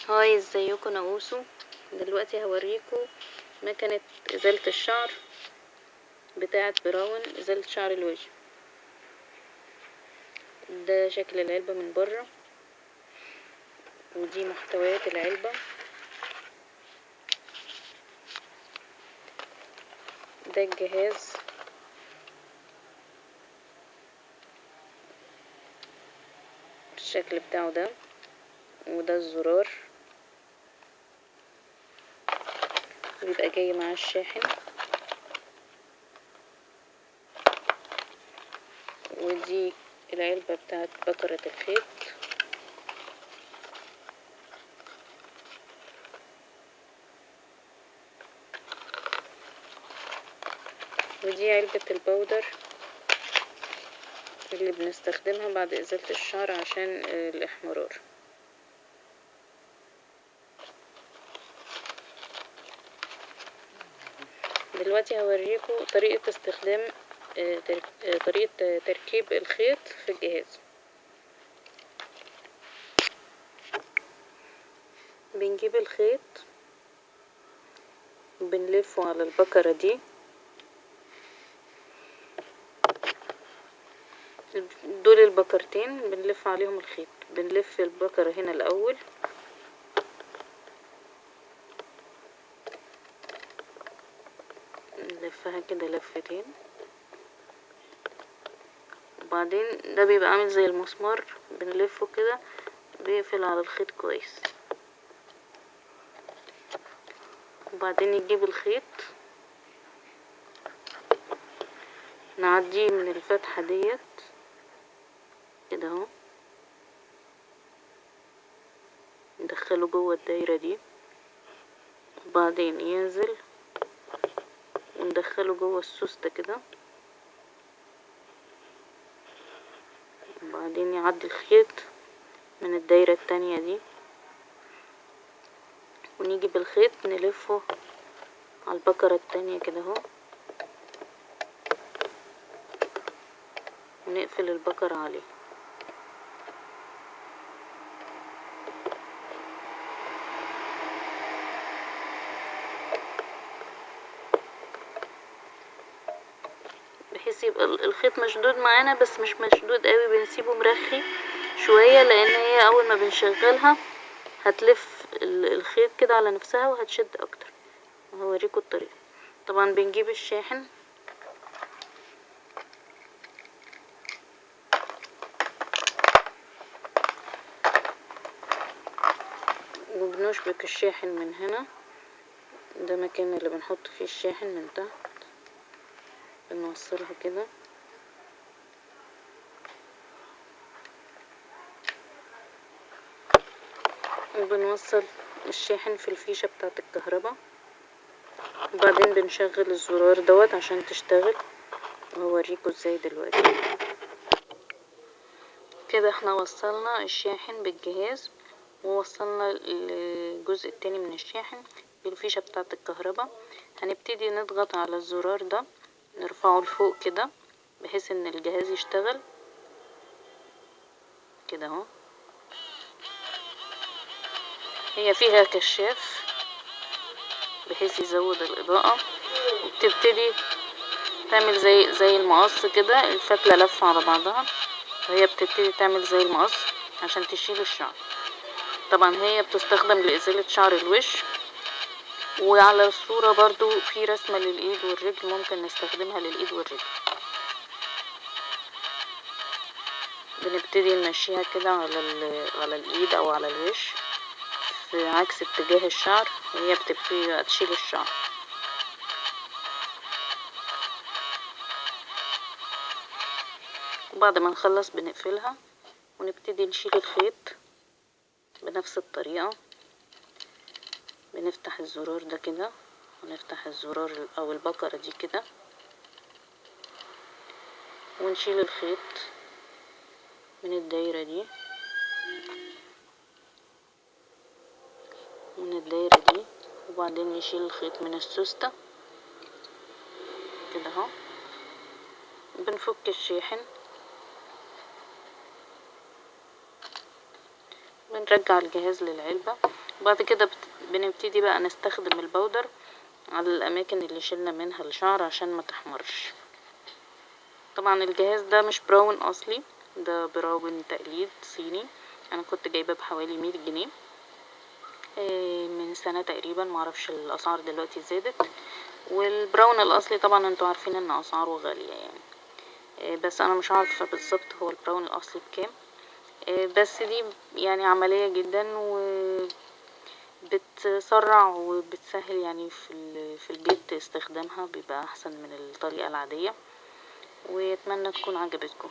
هاي، ازيكم نوسو. دلوقتي هوريكم مكنة ازالة الشعر بتاعة براون، ازالة شعر الوجه. ده شكل العلبة من بره، ودي محتويات العلبة. ده الجهاز، الشكل بتاعه ده، وده الزرار، بيبقى جاي مع الشاحن. ودي العلبة بتاعت بكرة الخيط. ودي علبة البودر اللي بنستخدمها بعد ازالة الشعر عشان الاحمرار. دلوقتي هوريكم طريقة استخدام طريقة تركيب الخيط في الجهاز. بنجيب الخيط بنلفه على البكرة دي. دول البكرتين بنلف عليهم الخيط. بنلف البكرة هنا الأول، نلفها كده لفتين، وبعدين ده بيبقى عامل زي المسمار، بنلفه كده بيقفل على الخيط كويس. وبعدين نجيب الخيط نعديه من الفتحة ديت كده اهو، ندخله جوه الدايرة دي، وبعدين ينزل وندخله جوه السوستة كده، وبعدين يعدي الخيط من الدايرة التانية دي، ونيجي بالخيط نلفه على البكرة التانية كده اهو، ونقفل البكرة عليه. بحيث يبقى الخيط مشدود معانا، بس مش مشدود قوي، بنسيبه مرخي شوية، لان هي اول ما بنشغلها هتلف الخيط كده على نفسها وهتشد اكتر. هوريكم الطريقة. طبعا بنجيب الشاحن وبنشبك الشاحن من هنا. ده مكان اللي بنحط فيه الشاحن من تحت، بنوصلها كده، وبنوصل الشاحن في الفيشة بتاعة الكهرباء، وبعدين بنشغل الزرار دوت عشان تشتغل، وهوريكم ازاي دلوقتي. كده احنا وصلنا الشاحن بالجهاز، ووصلنا الجزء التاني من الشاحن بالفيشة بتاعة الكهرباء. هنبتدي نضغط على الزرار ده، نرفعه لفوق كده بحيث ان الجهاز يشتغل كده اهو. هي فيها كشاف بحيث يزود الإضاءة، وبتبتدي تعمل زي المقص كده، الفتلة لفة على بعضها، وهي بتبتدي تعمل زي المقص عشان تشيل الشعر. طبعا هي بتستخدم لإزالة شعر الوش. وعلى الصورة برضو في رسمة للإيد والرجل، ممكن نستخدمها للإيد والرجل. بنبتدي نمشيها كده على الإيد أو على الوش في عكس اتجاه الشعر، وهي بتبتدي تشيل الشعر. وبعد ما نخلص بنقفلها ونبتدي نشيل الخيط بنفس الطريقة. بنفتح الزرار ده كده، ونفتح الزرار او البكرة دي كده، ونشيل الخيط من الدايرة دي، وبعدين نشيل الخيط من السوستة كده اهو. بنفك الشاحن، بنرجع الجهاز للعلبة، بعد كده بنبتدي بقى نستخدم البودر على الاماكن اللي شلنا منها الشعر عشان ما تحمرش. طبعا الجهاز ده مش براون اصلي، ده براون تقليد صيني، انا كنت جايبه بحوالي 100 جنيه من سنة تقريبا، معرفش الاسعار دلوقتي زادت. والبراون الاصلي طبعا انتوا عارفين ان اسعاره غالية يعني، بس انا مش عارفة بالظبط هو البراون الاصلي بكام. بس دي يعني عملية جدا وبتسرع وبتسهل يعني في البيت استخدامها، بيبقى احسن من الطريقة العادية. ويتمنى تكون عجبتكم.